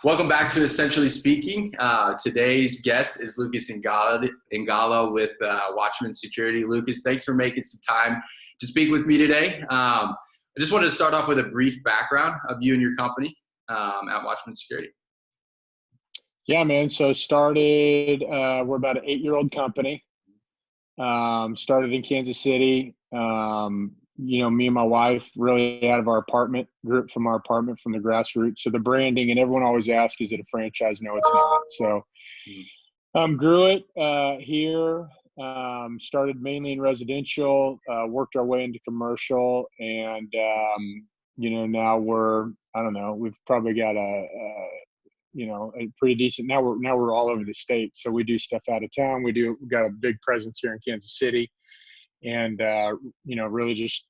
Welcome back to Essentially Speaking. Today's guest is Lucas Ingala with Watchmen Security. Lucas, thanks for making some time to speak with me today. I just wanted to start off with a brief background of you and your company at Watchmen Security. Yeah, man. So started, we're about an 8-year-old company. Started in Kansas City. Me and my wife really out of our apartment, grew up from our apartment from the grassroots. So the branding, and everyone always asks, is it a franchise? No, it's not. So grew it here, started mainly in residential, worked our way into commercial, and, now we've probably got a pretty decent, now we're all over the state. So we do stuff out of town. We've got a big presence here in Kansas City. And, really just,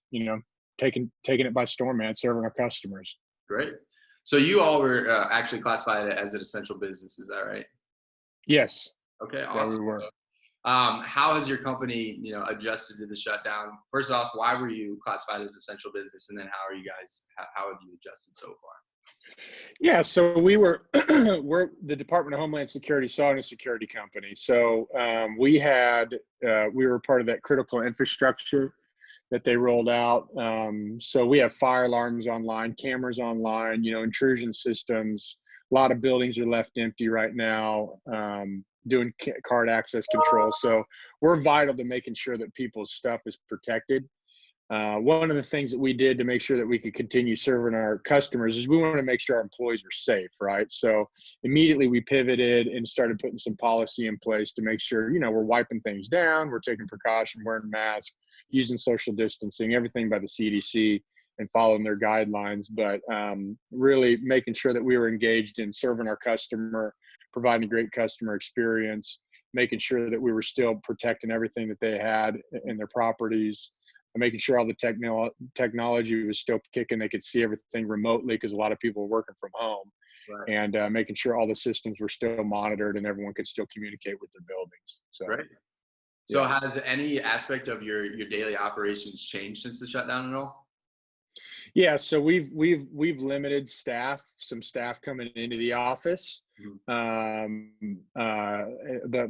taking it by storm, man, serving our customers. Great. So you all were actually classified as an essential business. Is that right? Yes. Okay. Awesome. Yeah, we were. How has your company, adjusted to the shutdown? First off, why were you classified as essential business? And then how have you adjusted so far? Yeah, so we're the Department of Homeland Security Sovereign Security Company. So we were part of that critical infrastructure that they rolled out. So we have fire alarms online, cameras online, intrusion systems. A lot of buildings are left empty right now, doing card access control. So we're vital to making sure that people's stuff is protected. One of the things that we did to make sure that we could continue serving our customers is we wanted to make sure our employees were safe, right? So immediately we pivoted and started putting some policy in place to make sure, we're wiping things down, we're taking precaution, wearing masks, using social distancing, everything by the CDC and following their guidelines, but really making sure that we were engaged in serving our customer, providing a great customer experience, making sure that we were still protecting everything that they had in their properties, making sure all the technology was still kicking. They could see everything remotely because a lot of people were working from home. Right. And making sure all the systems were still monitored and everyone could still communicate with their buildings. So, right. So has any aspect of your daily operations changed since the shutdown at all? Yeah, so we've limited some staff coming into the office, but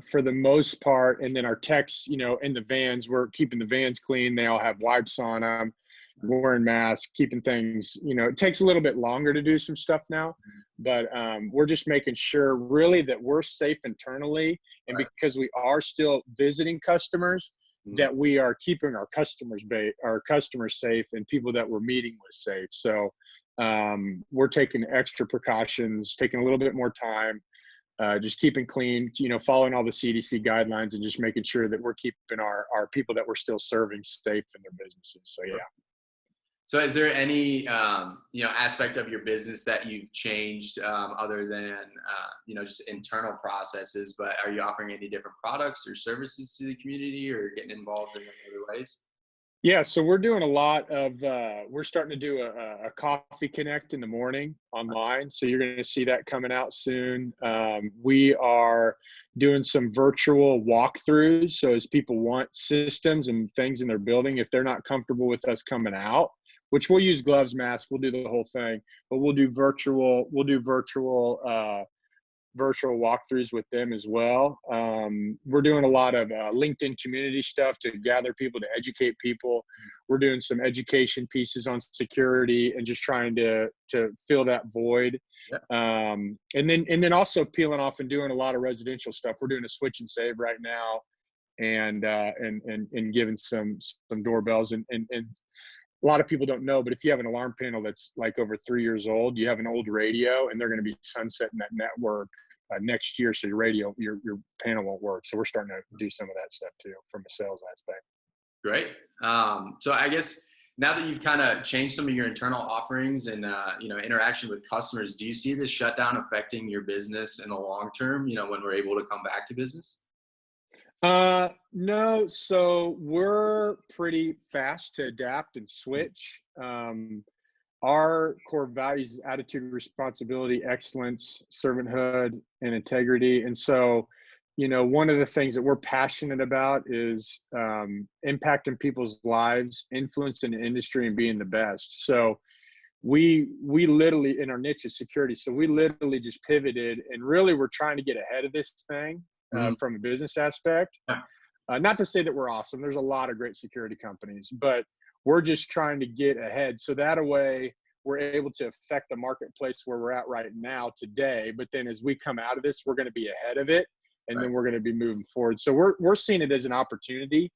for the most part, and then our techs, in the vans, we're keeping the vans clean. They all have wipes on them, wearing masks, keeping things. It takes a little bit longer to do some stuff now, but we're just making sure really that we're safe internally, and because we are still visiting customers, that we are keeping our customers safe and people that we're meeting with safe. So we're taking extra precautions, taking a little bit more time, just keeping clean, following all the CDC guidelines and just making sure that we're keeping our people that we're still serving safe in their businesses. So, yeah. So is there any, aspect of your business that you've changed other than, just internal processes, but are you offering any different products or services to the community or getting involved in any other ways? Yeah, so we're doing a lot of, we're starting to do a coffee connect in the morning online. So you're going to see that coming out soon. We are doing some virtual walkthroughs. So as people want systems and things in their building, if they're not comfortable with us coming out, which we'll use gloves, masks, we'll do the whole thing, but we'll do virtual walkthroughs with them as well. We're doing a lot of LinkedIn community stuff to gather people, to educate people. We're doing some education pieces on security and just trying to fill that void. Yeah. And then also peeling off and doing a lot of residential stuff. We're doing a switch and save right now, and giving some doorbells and a lot of people don't know, but if you have an alarm panel that's like over 3 years old, you have an old radio, and they're going to be sunsetting that network next year. So your panel won't work. So we're starting to do some of that stuff too from a sales aspect. Great. So I guess now that you've kind of changed some of your internal offerings and, interaction with customers, do you see this shutdown affecting your business in the long term, when we're able to come back to business? No, so we're pretty fast to adapt and switch. Our core values is attitude, responsibility, excellence, servanthood, and integrity. And so, one of the things that we're passionate about is impacting people's lives, influencing the industry, and being the best. So we literally, in our niche is security, so we literally just pivoted and really we're trying to get ahead of this thing from a business aspect. Not to say that we're awesome. There's a lot of great security companies, but we're just trying to get ahead. So that a way we're able to affect the marketplace where we're at right now today. But then as we come out of this, we're going to be ahead of it. And then we're going to be moving forward. So we're seeing it as an opportunity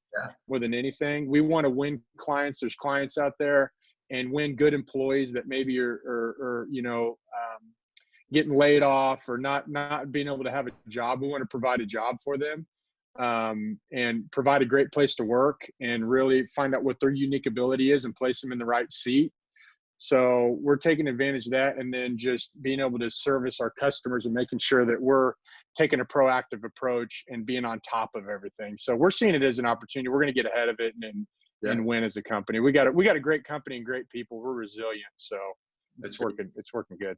more than anything. We want to win clients. There's clients out there, and win good employees that maybe are getting laid off or not being able to have a job. We want to provide a job for them, and provide a great place to work and really find out what their unique ability is and place them in the right seat. So we're taking advantage of that, and then just being able to service our customers and making sure that we're taking a proactive approach and being on top of everything. So we're seeing it as an opportunity. We're going to get ahead of it and win as a company. We got a great company and great people. We're resilient. So it's working good.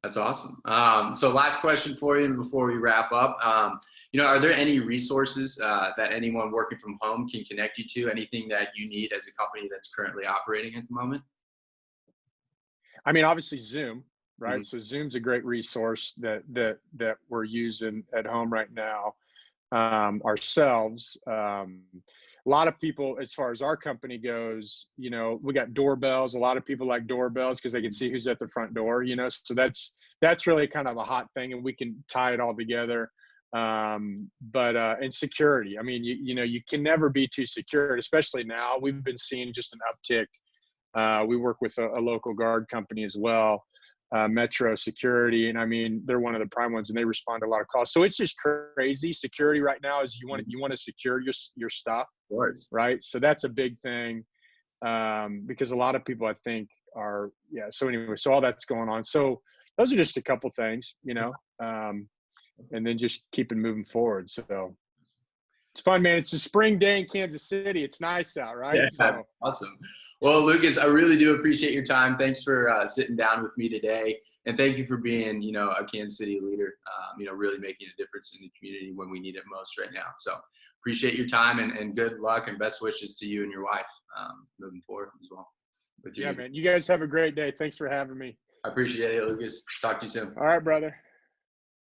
That's awesome. So last question for you before we wrap up. Are there any resources that anyone working from home can connect you to? Anything that you need as a company that's currently operating at the moment? I mean, obviously Zoom, right? So Zoom's a great resource that we're using at home right now ourselves. A lot of people, as far as our company goes, we got doorbells. A lot of people like doorbells because they can see who's at the front door, so that's really kind of a hot thing, and we can tie it all together. But and security, I mean, you can never be too secure, especially now. We've been seeing just an uptick. We work with a local guard company as well, Metro Security, and I mean, they're one of the prime ones, and they respond to a lot of calls. So it's just crazy. Security right now is you want to secure your stuff, right? So that's a big thing, because a lot of people, I think, are So anyway, so all that's going on. So those are just a couple things, and then just keeping moving forward. So it's fun, man. It's a spring day in Kansas City. It's nice out, right? Yeah, so. Awesome. Well, Lucas, I really do appreciate your time. Thanks for sitting down with me today. And thank you for being, a Kansas City leader, really making a difference in the community when we need it most right now. So appreciate your time, and good luck and best wishes to you and your wife moving forward as well. Man. You guys have a great day. Thanks for having me. I appreciate it, Lucas. Talk to you soon. All right, brother.